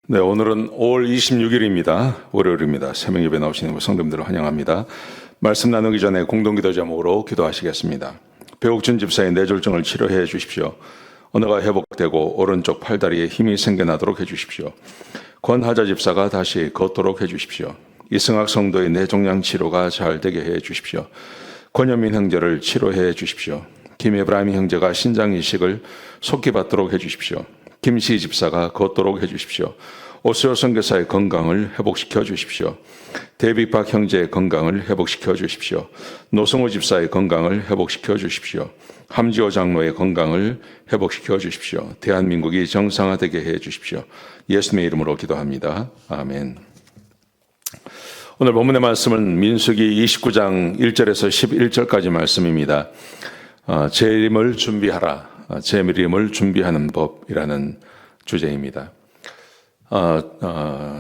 네, 오늘은 5월 26일입니다. 월요일입니다. 새벽 예배 나오시는 성도님들을 환영합니다. 말씀 나누기 전에 공동기도 제목으로 기도하시겠습니다. 배옥준 집사의 뇌졸중을 치료해 주십시오. 언어가 회복되고 오른쪽 팔다리에 힘이 생겨나도록 해주십시오. 권하자 집사가 다시 걷도록 해주십시오. 이승학 성도의 뇌종양 치료가 잘 되게 해 주십시오. 권현민 형제를 치료해 주십시오. 김에브라임 형제가 신장 이식을 속히 받도록 해주십시오. 김시 집사가 걷도록 해주십시오. 오스요 선교사의 건강을 회복시켜 주십시오. 데뷔박 형제의 건강을 회복시켜 주십시오. 노성호 집사의 건강을 회복시켜 주십시오. 함지호 장로의 건강을 회복시켜 주십시오. 대한민국이 정상화되게 해 주십시오. 예수님의 이름으로 기도합니다. 아멘. 오늘 본문의 말씀은 민수기 29장 1절에서 11절까지 말씀입니다. 재림을 준비하라. 재림을 준비하는 법이라는 주제입니다.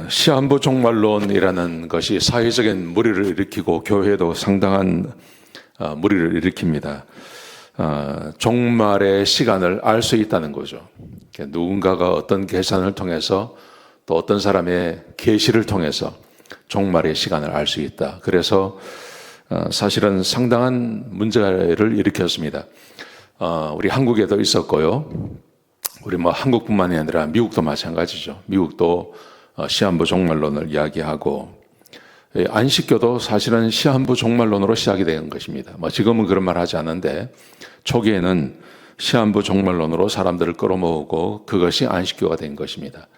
시한부 종말론이라는 것이 사회적인 물의를 일으키고 교회도 상당한 물의를 일으킵니다. 종말의 시간을 알 수 있다는 거죠. 누군가가 어떤 계산을 통해서 또 어떤 사람의 계시를 통해서 종말의 시간을 알 수 있다. 그래서 사실은 상당한 문제를 일으켰습니다. 우리 한국에도 있었고요. 우리 한국뿐만이 아니라 미국도 마찬가지죠. 미국도 시한부 종말론을 이야기하고 안식교도 사실은 시한부 종말론으로 시작이 된 것입니다. 지금은 그런 말 하지 않는데 초기에는 시한부 종말론으로 사람들을 끌어모으고 그것이 안식교가 된 것입니다.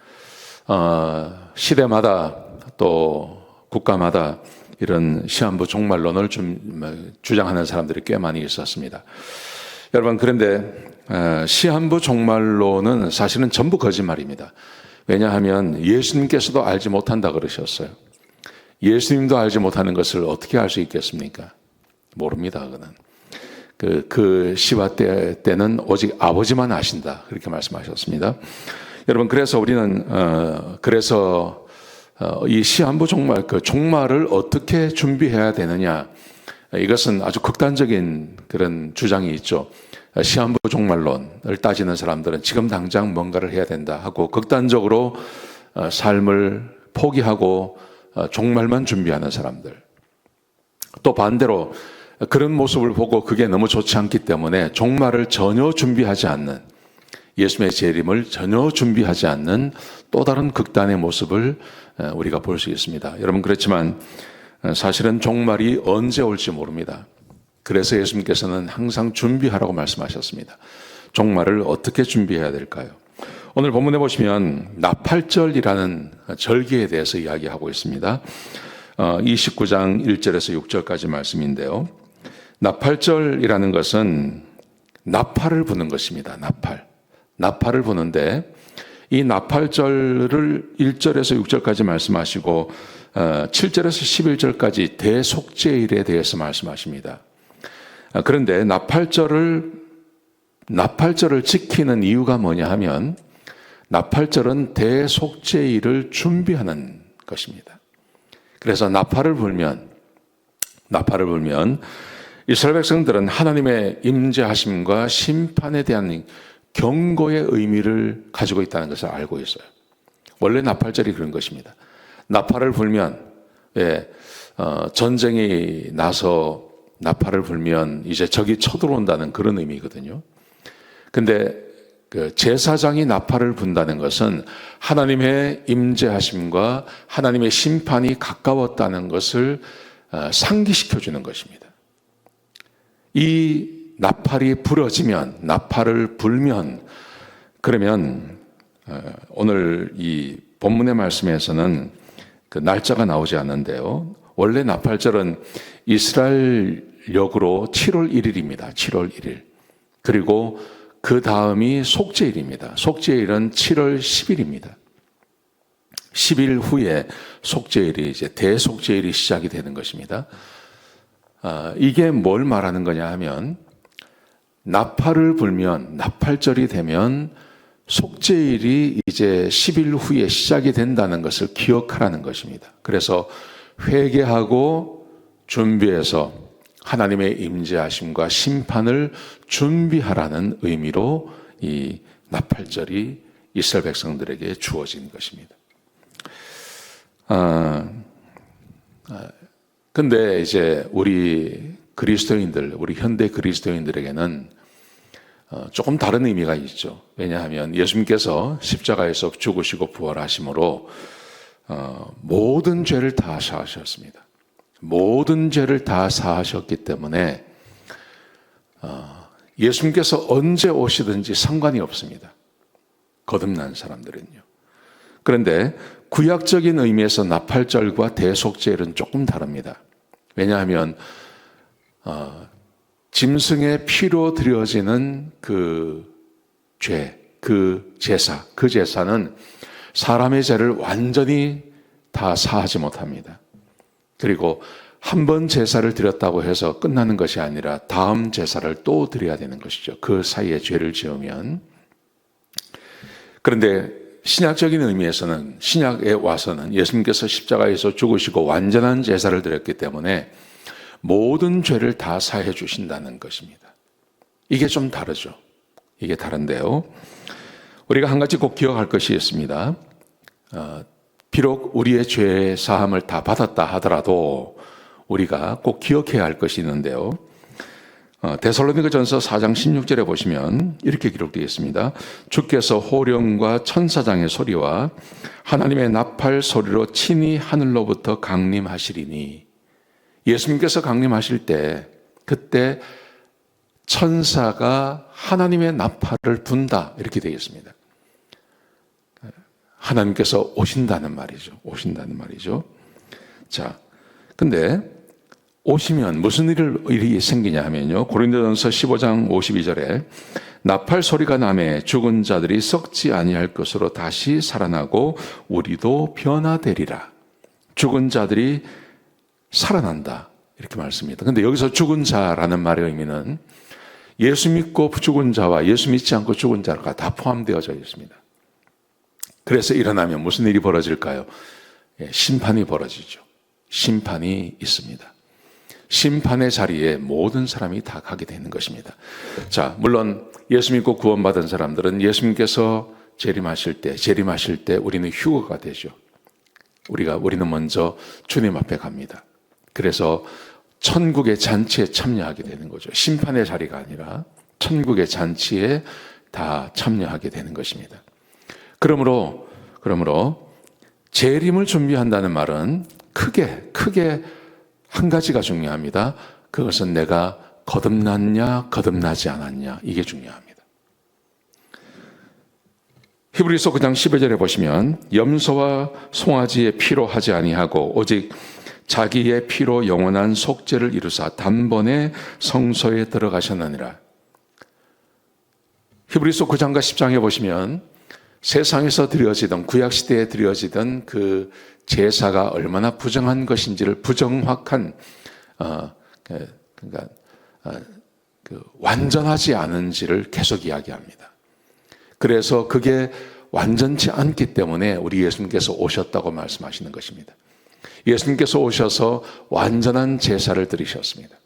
시대마다 또 국가마다 이런 시한부 종말론을 주장하는 사람들이 꽤 많이 있었습니다. 여러분, 그런데 시한부 종말론은 사실은 전부 거짓말입니다. 왜냐하면 예수님께서도 알지 못한다 그러셨어요. 예수님도 알지 못하는 것을 어떻게 알 수 있겠습니까? 모릅니다. 그는 그 시와 때는 오직 아버지만 아신다, 그렇게 말씀하셨습니다. 여러분, 그래서 우리는 이 시한부 종말, 그 종말을 어떻게 준비해야 되느냐, 이것은 아주 극단적인 그런 주장이 있죠. 시한부 종말론을 따지는 사람들은 지금 당장 뭔가를 해야 된다 하고 극단적으로 삶을 포기하고 종말만 준비하는 사람들. 또 반대로 그런 모습을 보고 그게 너무 좋지 않기 때문에 종말을 전혀 준비하지 않는, 예수님의 재림을 전혀 준비하지 않는 또 다른 극단의 모습을 우리가 볼 수 있습니다. 여러분, 그렇지만 사실은 종말이 언제 올지 모릅니다. 그래서 예수님께서는 항상 준비하라고 말씀하셨습니다. 종말을 어떻게 준비해야 될까요? 오늘 본문에 보시면 나팔절이라는 절기에 대해서 이야기하고 있습니다. 29장 1절에서 6절까지 말씀인데요. 나팔절이라는 것은 나팔을 부는 것입니다. 나팔을 부는데 이 나팔절을 1절에서 6절까지 말씀하시고 7절에서 11절까지 대속죄일에 대해서 말씀하십니다. 그런데 나팔절을 지키는 이유가 뭐냐 하면 나팔절은 대속죄일을 준비하는 것입니다. 그래서 나팔을 불면 이스라엘 백성들은 하나님의 임재하심과 심판에 대한 경고의 의미를 가지고 있다는 것을 알고 있어요. 원래 나팔절이 그런 것입니다. 나팔을 불면, 전쟁이 나서 나팔을 불면 이제 적이 쳐들어온다는 그런 의미거든요. 근데 그 제사장이 나팔을 분다는 것은 하나님의 임재하심과 하나님의 심판이 가까웠다는 것을 상기시켜 주는 것입니다. 이 나팔이 부러지면, 나팔을 불면, 그러면 오늘 이 본문의 말씀에서는 그 날짜가 나오지 않는데요. 원래 나팔절은 이스라엘력으로 7월 1일입니다. 7월 1일. 그리고 그 다음이 속죄일입니다. 속죄일은 7월 10일입니다. 10일 후에 속죄일이 이제 대속죄일이 시작이 되는 것입니다. 이게 뭘 말하는 거냐 하면 나팔을 불면, 나팔절이 되면 속죄일이 이제 10일 후에 시작이 된다는 것을 기억하라는 것입니다. 그래서 회개하고 준비해서 하나님의 임재하심과 심판을 준비하라는 의미로 이 나팔절이 이스라엘 백성들에게 주어진 것입니다. 근데 이제 우리 그리스도인들, 우리 현대 그리스도인들에게는 조금 다른 의미가 있죠. 왜냐하면 예수님께서 십자가에서 죽으시고 부활하심으로 모든 죄를 다 사하셨습니다. 모든 죄를 다 사하셨기 때문에 예수님께서 언제 오시든지 상관이 없습니다. 거듭난 사람들은요. 그런데 구약적인 의미에서 나팔절과 대속죄는 조금 다릅니다. 왜냐하면 짐승의 피로 드려지는 그 죄, 그 제사는 사람의 죄를 완전히 다 사하지 못합니다. 그리고 한 번 제사를 드렸다고 해서 끝나는 것이 아니라 다음 제사를 또 드려야 되는 것이죠. 그 사이에 죄를 지으면. 그런데 신약적인 의미에서는, 신약에 와서는 예수님께서 십자가에서 죽으시고 완전한 제사를 드렸기 때문에 모든 죄를 다 사해 주신다는 것입니다. 이게 좀 다르죠. 이게 다른데요. 우리가 한 가지 꼭 기억할 것이 있습니다. 비록 우리의 죄 사함을 다 받았다 하더라도 우리가 꼭 기억해야 할 것이 있는데요. 데살로니가전서 4장 16절에 보시면 이렇게 기록되어 있습니다. 주께서 호령과 천사장의 소리와 하나님의 나팔 소리로 친히 하늘로부터 강림하시리니, 예수님께서 강림하실 때 그때 천사가 하나님의 나팔을 분다 이렇게 되어 있습니다. 하나님께서 오신다는 말이죠. 오신다는 말이죠. 자, 근데 오시면 무슨 일이 생기냐 하면요. 고린도전서 15장 52절에 나팔 소리가 나매 죽은 자들이 썩지 아니할 것으로 다시 살아나고 우리도 변화되리라. 죽은 자들이 살아난다. 이렇게 말씀입니다. 근데 여기서 죽은 자라는 말의 의미는 예수 믿고 죽은 자와 예수 믿지 않고 죽은 자가 다 포함되어져 있습니다. 그래서 일어나면 무슨 일이 벌어질까요? 심판이 벌어지죠. 심판이 있습니다. 심판의 자리에 모든 사람이 다 가게 되는 것입니다. 자, 물론 예수 믿고 구원받은 사람들은 예수님께서 재림하실 때 우리는 휴거가 되죠. 우리는 먼저 주님 앞에 갑니다. 그래서 천국의 잔치에 참여하게 되는 거죠. 심판의 자리가 아니라 천국의 잔치에 다 참여하게 되는 것입니다. 그러므로 재림을 준비한다는 말은 크게 한 가지가 중요합니다. 그것은 내가 거듭났냐 거듭나지 않았냐, 이게 중요합니다. 히브리서 9장 12절에 보시면 염소와 송아지의 피로 하지 아니하고 오직 자기의 피로 영원한 속죄를 이루사 단번에 성소에 들어가셨느니라. 히브리서 9장과 10장에 보시면 세상에서 드려지던, 구약시대에 드려지던 그 제사가 얼마나 부정한 것인지를 부정확한, 완전하지 않은지를 계속 이야기합니다. 그래서 그게 완전치 않기 때문에 우리 예수님께서 오셨다고 말씀하시는 것입니다. 예수님께서 오셔서 완전한 제사를 드리셨습니다.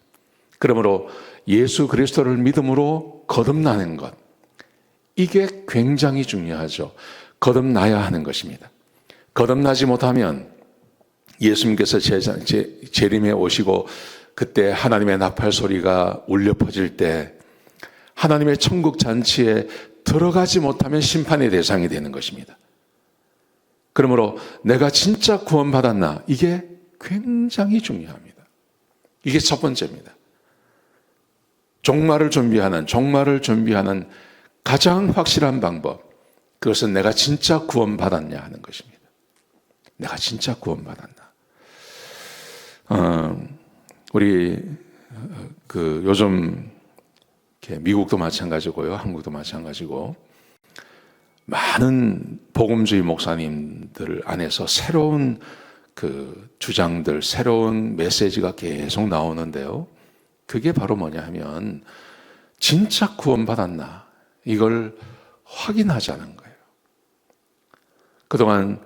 그러므로 예수 그리스도를 믿음으로 거듭나는 것, 이게 굉장히 중요하죠. 거듭나야 하는 것입니다. 거듭나지 못하면 예수님께서 재림에 오시고 그때 하나님의 나팔 소리가 울려 퍼질 때 하나님의 천국 잔치에 들어가지 못하면 심판의 대상이 되는 것입니다. 그러므로 내가 진짜 구원받았나, 이게 굉장히 중요합니다. 이게 첫 번째입니다. 종말을 준비하는 가장 확실한 방법, 그것은 내가 진짜 구원받았냐 하는 것입니다. 내가 진짜 구원받았나. 우리 요즘 미국도 마찬가지고요, 한국도 마찬가지고 많은 복음주의 목사님들 안에서 새로운 주장들, 새로운 메시지가 계속 나오는데요. 그게 바로 뭐냐 하면 진짜 구원받았나, 이걸 확인하자는 거예요. 그동안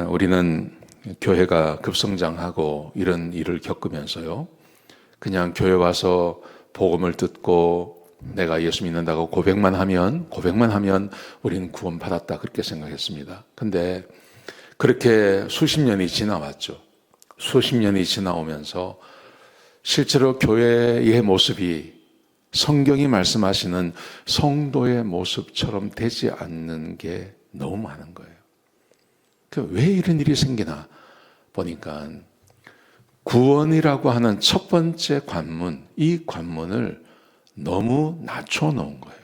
우리는 교회가 급성장하고 이런 일을 겪으면서요, 그냥 교회 와서 복음을 듣고 내가 예수 믿는다고 고백만 하면 우리는 구원받았다, 그렇게 생각했습니다. 근데 그렇게 수십 년이 지나왔죠. 수십 년이 지나오면서 실제로 교회의 모습이 성경이 말씀하시는 성도의 모습처럼 되지 않는 게 너무 많은 거예요. 왜 이런 일이 생기나 보니까 구원이라고 하는 첫 번째 관문, 이 관문을 너무 낮춰놓은 거예요.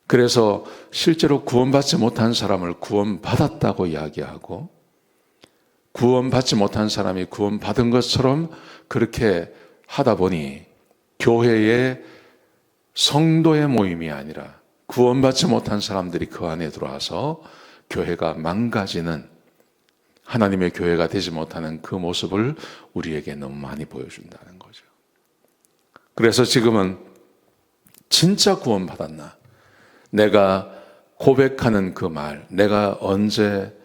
그래서 실제로 구원받지 못한 사람을 구원받았다고 이야기하고 구원받지 못한 사람이 구원받은 것처럼 그렇게 하다 보니 교회의 성도의 모임이 아니라 구원받지 못한 사람들이 그 안에 들어와서 교회가 망가지는 하나님의 교회가 되지 못하는 그 모습을 우리에게 너무 많이 보여준다는 거죠. 그래서 지금은 진짜 구원받았나? 내가 고백하는 그 말, 내가 언제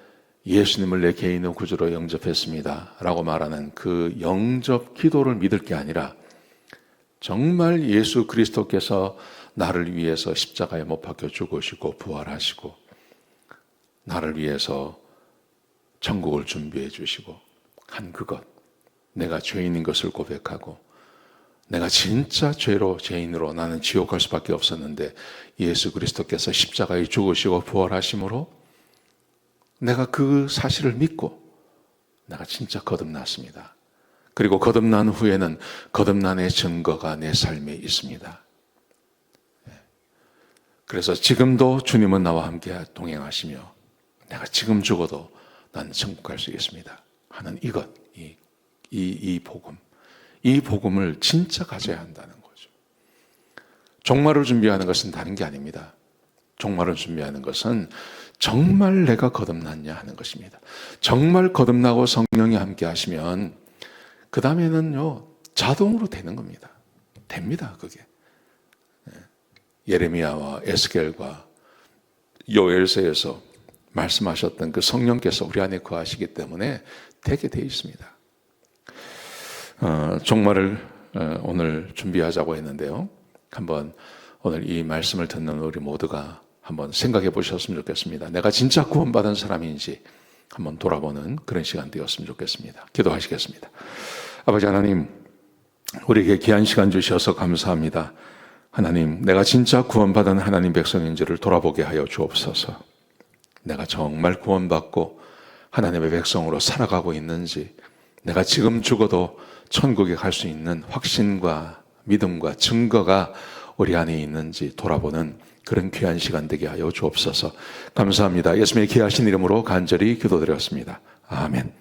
예수님을 내 개인의 구주로 영접했습니다 라고 말하는 그 영접 기도를 믿을 게 아니라 정말 예수 그리스도께서 나를 위해서 십자가에 못 박혀 죽으시고 부활하시고 나를 위해서 천국을 준비해 주시고 한 그것, 내가 죄인인 것을 고백하고 내가 진짜 죄인으로 나는 지옥 갈 수밖에 없었는데 예수 그리스도께서 십자가에 죽으시고 부활하심으로 내가 그 사실을 믿고 내가 진짜 거듭났습니다. 그리고 거듭난 후에는 거듭난의 증거가 내 삶에 있습니다. 그래서 지금도 주님은 나와 함께 동행하시며 내가 지금 죽어도 나는 천국 갈 수 있습니다 하는 이것, 이 복음, 이 복음을 진짜 가져야 한다는 거죠. 종말을 준비하는 것은 다른 게 아닙니다. 종말을 준비하는 것은 정말 내가 거듭났냐 하는 것입니다. 정말 거듭나고 성령이 함께 하시면 그 다음에는요 자동으로 되는 겁니다. 됩니다. 그게 예레미야와 에스겔과 요엘서에서 말씀하셨던 그 성령께서 우리 안에 거하시기 때문에 되게 돼 있습니다. 종말을 오늘 준비하자고 했는데요. 한번 오늘 이 말씀을 듣는 우리 모두가 한번 생각해 보셨으면 좋겠습니다. 내가 진짜 구원받은 사람인지 한번 돌아보는 그런 시간 되었으면 좋겠습니다. 기도하시겠습니다. 아버지 하나님, 우리에게 귀한 시간 주셔서 감사합니다. 하나님, 내가 진짜 구원받은 하나님 백성인지를 돌아보게 하여 주옵소서. 내가 정말 구원받고 하나님의 백성으로 살아가고 있는지, 내가 지금 죽어도 천국에 갈 수 있는 확신과 믿음과 증거가 우리 안에 있는지 돌아보는 그런 귀한 시간 되게 하여 주옵소서. 감사합니다. 예수님의 귀하신 이름으로 간절히 기도드렸습니다. 아멘.